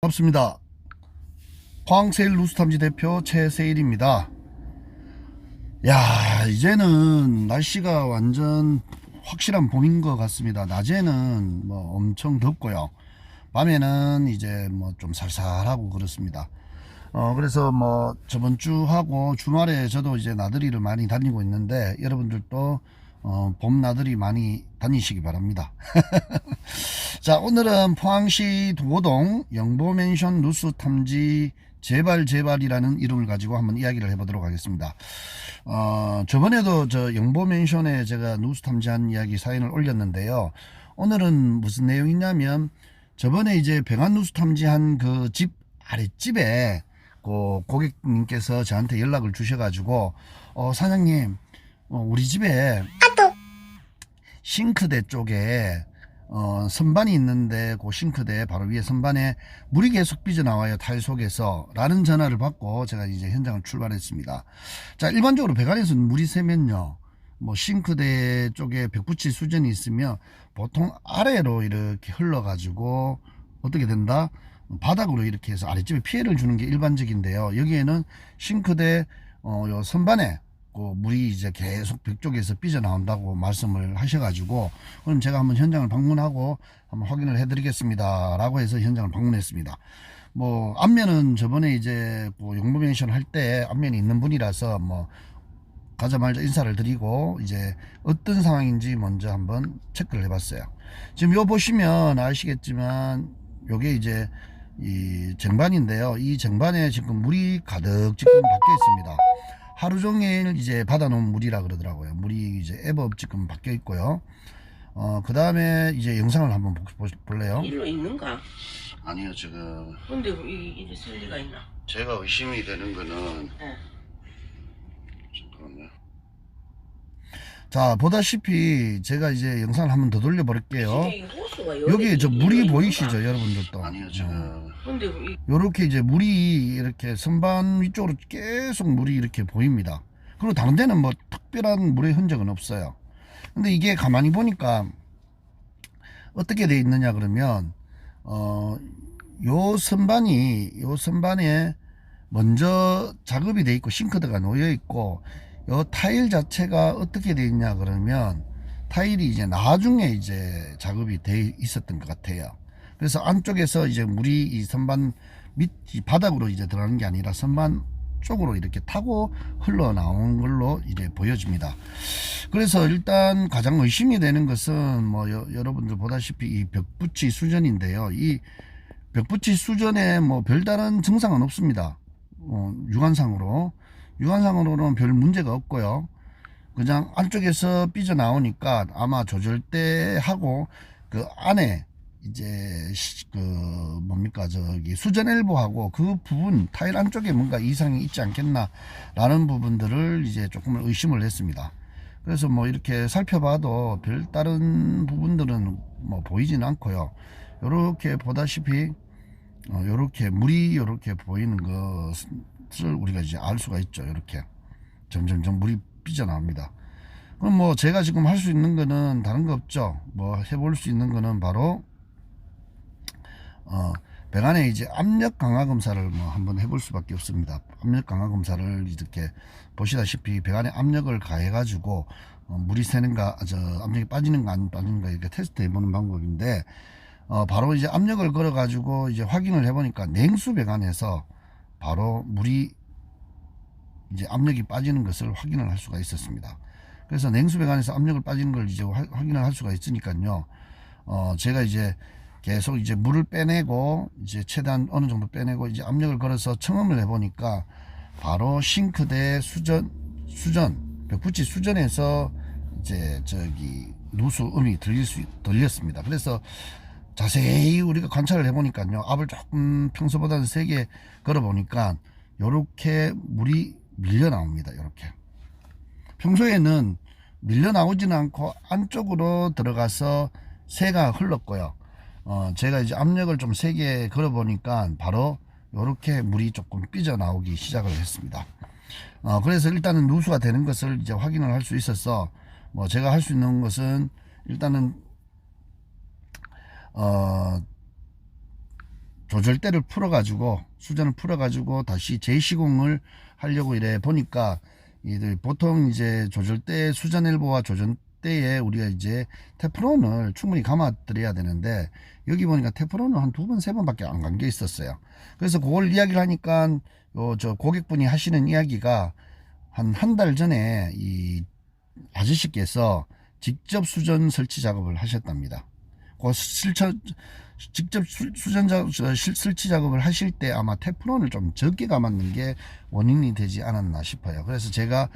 반갑습니다. 포항세일 누수탐지 대표 최세일입니다. 야, 이제는 날씨가 완전 확실한 봄인 것 같습니다. 낮에는 뭐 엄청 덥고요. 밤에는 이제 뭐 좀 살살하고 그렇습니다. 그래서 뭐 저번 주하고 주말에 저도 이제 나들이를 많이 다니고 있는데 여러분들도 봄 나들이 많이 다니시기 바랍니다. 자, 오늘은 포항시 도동 영보맨션 누수탐지 제발이라는 이름을 가지고 한번 이야기를 해보도록 하겠습니다. 저번에도 저 영보맨션에 제가 누수탐지한 이야기 사연을 올렸는데요. 오늘은 무슨 내용이냐면 저번에 이제 병안 누수탐지한 그 집 아랫집에 그 고객님께서 저한테 연락을 주셔가지고 사장님, 우리 집에 싱크대 쪽에 선반이 있는데 그 싱크대 바로 위에 선반에 물이 계속 삐져나와요, 타일 속에서 라는 전화를 받고 제가 이제 현장을 출발했습니다. 자, 일반적으로 배관에서 물이 새면요, 뭐 싱크대 쪽에 벽붙이 수전이 있으면 보통 아래로 이렇게 흘러 가지고 어떻게 된다, 바닥으로 이렇게 해서 아랫집에 피해를 주는 게 일반적인데요. 여기에는 싱크대 요 선반에 물이 이제 계속 벽 쪽에서 삐져나온다고 말씀을 하셔가지고, 그럼 제가 한번 현장을 방문하고 한번 확인을 해드리겠습니다 라고 해서 현장을 방문했습니다. 뭐 앞면은 저번에 이제 뭐 영보맨션 할 때 앞면에 있는 분이라서 뭐 가자마자 인사를 드리고 이제 어떤 상황인지 먼저 한번 체크를 해봤어요. 지금 요 보시면 아시겠지만 요게 이제 이 쟁반인데요. 이 쟁반에 지금 물이 가득 지금 박혀 있습니다. 하루 종일 이제 받아놓은 물이라 그러더라고요. 물이 이제 애법 지금 박혀 있고요. 그 다음에 이제 영상을 한번 볼래요? 일로 있는가? 아니요, 지금. 근데 이리 쓸 리가 있나? 제가 의심이 되는 거는, 네. 잠깐만요. 자, 보다시피 제가 이제 영상을 한번 더 돌려볼게요. 여기 저 물이 보이시죠, 여러분들도? 아니요, 지금. 근데 요렇게 이제 물이 이렇게 선반 위쪽으로 계속 물이 이렇게 보입니다. 그리고 다른 데는 뭐 특별한 물의 흔적은 없어요. 근데 이게 가만히 보니까 어떻게 돼 있느냐 그러면 요 선반에 먼저 작업이 돼 있고 싱크대가 놓여 있고, 요 타일 자체가 어떻게 돼 있냐 그러면 타일이 이제 나중에 이제 작업이 돼 있었던 것 같아요. 그래서 안쪽에서 이제 물이 이 선반 밑 바닥으로 이제 들어가는 게 아니라 선반 쪽으로 이렇게 타고 흘러나온 걸로 이제 보여집니다. 그래서 일단 가장 의심이 되는 것은 뭐 여러분들 보다시피 이 벽붙이 수전인데요. 이 벽붙이 수전에 뭐 별다른 증상은 없습니다. 육안상으로는 별 문제가 없고요. 그냥 안쪽에서 삐져나오니까 아마 조절대하고 그 안에 이제 그 뭡니까 저기 수전 엘보하고 그 부분 타일 안쪽에 뭔가 이상이 있지 않겠나 라는 부분들을 이제 조금 의심을 했습니다. 그래서 뭐 이렇게 살펴봐도 별다른 부분들은 뭐 보이지는 않고요. 요렇게 보다시피 요렇게 물이 요렇게 보이는 것을 우리가 이제 알 수가 있죠. 이렇게 점점점 물이 삐져나옵니다. 그럼 뭐 제가 지금 할 수 있는 거는 다른 거 없죠. 뭐 해볼 수 있는 거는 바로 배관에 이제 압력 강화 검사를 뭐 한번 해볼 수밖에 없습니다. 압력 강화 검사를 이렇게 보시다시피 배관에 압력을 가해 가지고 물이 새는가, 압력이 빠지는가 안 빠지는가 이렇게 테스트 해보는 방법인데, 바로 이제 압력을 걸어 가지고 이제 확인을 해보니까 냉수 배관에서 바로 물이 이제 압력이 빠지는 것을 확인을 할 수가 있었습니다. 그래서 냉수 배관에서 압력을 빠지는 걸 이제 확인을 할 수가 있으니까요. 제가 이제 계속 이제 물을 빼내고 이제 최대한 어느 정도 빼내고 이제 압력을 걸어서 청음을 해보니까 바로 싱크대 벽붙이 수전에서 이제 저기 누수음이 들렸습니다. 그래서 자세히 우리가 관찰을 해보니까요, 압을 조금 평소보다는 세게 걸어보니까 요렇게 물이 밀려 나옵니다. 이렇게 평소에는 밀려 나오지는 않고 안쪽으로 들어가서 새가 흘렀고요. 제가 이제 압력을 좀 세게 걸어 보니까 바로 요렇게 물이 조금 삐져 나오기 시작을 했습니다. 그래서 일단은 누수가 되는 것을 이제 확인을 할 수 있어서 뭐 제가 할 수 있는 것은 일단은 조절대를 풀어가지고 수전을 풀어가지고 다시 재시공을 하려고 이래 보니까 보통 이제 조절대 수전 엘보와 조절대에 우리가 이제 테프론을 충분히 감아드려야 되는데 여기 보니까 테프론을 한 2번 3번밖에 안 감겨 있었어요. 그래서 그걸 이야기를 하니까 저 고객분이 하시는 이야기가 한 달 전에 이 아저씨께서 직접 수전 설치 작업을 하셨답니다. 그 직접 수전 설치 작업을 하실 때 아마 테프론을 좀 적게 감았는 게 원인이 되지 않았나 싶어요. 그래서 제가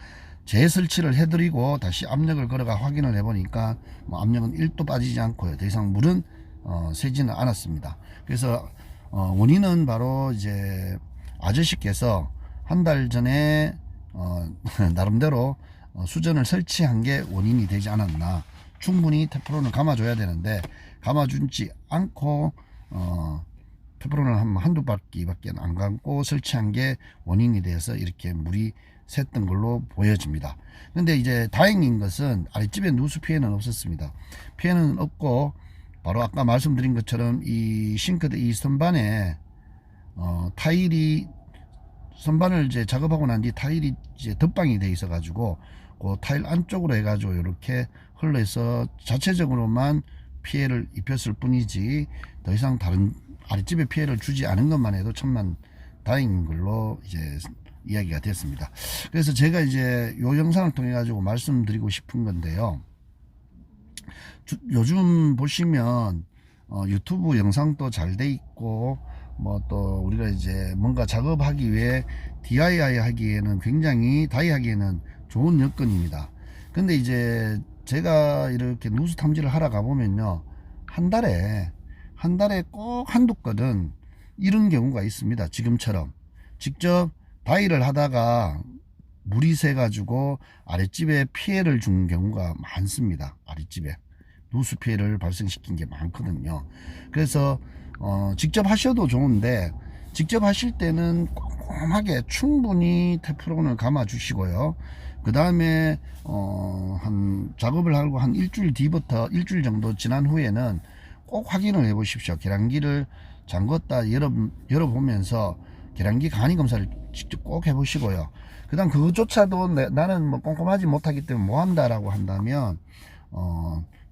재설치를 해드리고 다시 압력을 걸어가 확인을 해보니까 뭐 압력은 1도 빠지지 않고요. 더 이상 물은 새지는 않았습니다. 그래서 원인은 바로 이제 아저씨께서 한 달 전에 나름대로 수전을 설치한 게 원인이 되지 않았나. 충분히 테프론을 감아줘야 되는데 감아주지 않고 테프론을 한두 바퀴밖에 안 감고 설치한 게 원인이 돼서 이렇게 물이 샜던 걸로 보여집니다. 근데 이제 다행인 것은 아랫집에 누수 피해는 없었습니다. 피해는 없고 바로 아까 말씀드린 것처럼 이 싱크대 이 선반에 타일이 선반을 이제 작업하고 난 뒤 타일이 이제 덧방이 돼 있어 가지고 그 타일 안쪽으로 해가지고 이렇게 흘러서 자체적으로만 피해를 입혔을 뿐이지 더 이상 다른 아랫집에 피해를 주지 않은 것만 해도 천만 다행인 걸로 이제 이야기가 됐습니다. 그래서 제가 이제 요 영상을 통해 가지고 말씀드리고 싶은 건데요. 요즘 보시면 유튜브 영상도 잘 돼 있고 뭐 또 우리가 이제 뭔가 작업하기 위해 DIY 하기에는 굉장히 다이하기에는 좋은 여건입니다. 근데 이제 제가 이렇게 누수 탐지를 하러 가보면요, 한 달에 꼭 한두 건은 이런 경우가 있습니다. 지금처럼 직접 다이를 하다가 물이 새 가지고 아랫집에 피해를 준 경우가 많습니다. 아랫집에 누수 피해를 발생시킨 게 많거든요. 그래서 직접 하셔도 좋은데 직접 하실 때는 꼼꼼하게 충분히 테프론을 감아 주시고요. 그 다음에 한 작업을 하고 한 일주일 뒤부터 일주일 정도 지난 후에는 꼭 확인을 해 보십시오. 계량기를 잠궜다 열어보면서 계량기 간이 검사를 직접 꼭 해 보시고요. 그 다음 그것조차도 나는 뭐 꼼꼼하지 못하기 때문에 뭐 한다라고 한다면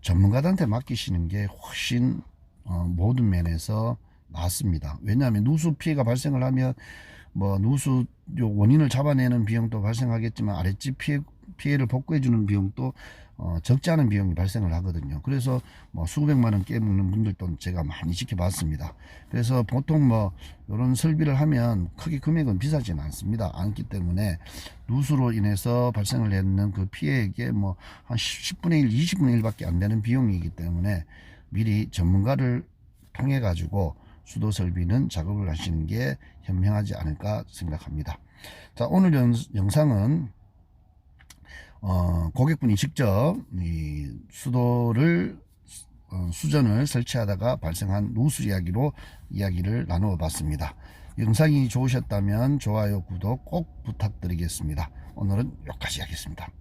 전문가들한테 맡기시는 게 훨씬 모든 면에서 낫습니다. 왜냐하면 누수 피해가 발생을 하면 뭐 누수 원인을 잡아내는 비용도 발생하겠지만 아랫집 피해를 복구해 주는 비용도 적지 않은 비용이 발생을 하거든요. 그래서 뭐 수백만 원 깨묻는 분들도 제가 많이 지켜봤습니다. 그래서 보통 뭐 이런 설비를 하면 크게 금액은 비싸지는 않기 때문에 누수로 인해서 발생을 했는 그 피해액의 뭐 한 10분의 1, 20분의 1밖에 안 되는 비용이기 때문에 미리 전문가를 통해 가지고 수도 설비는 작업을 하시는 게 현명하지 않을까 생각합니다. 자, 오늘 영상은 고객분이 직접 이 수도를 수전을 설치하다가 발생한 누수 이야기를 나누어 봤습니다. 영상이 좋으셨다면 좋아요, 구독 꼭 부탁드리겠습니다. 오늘은 여기까지 하겠습니다.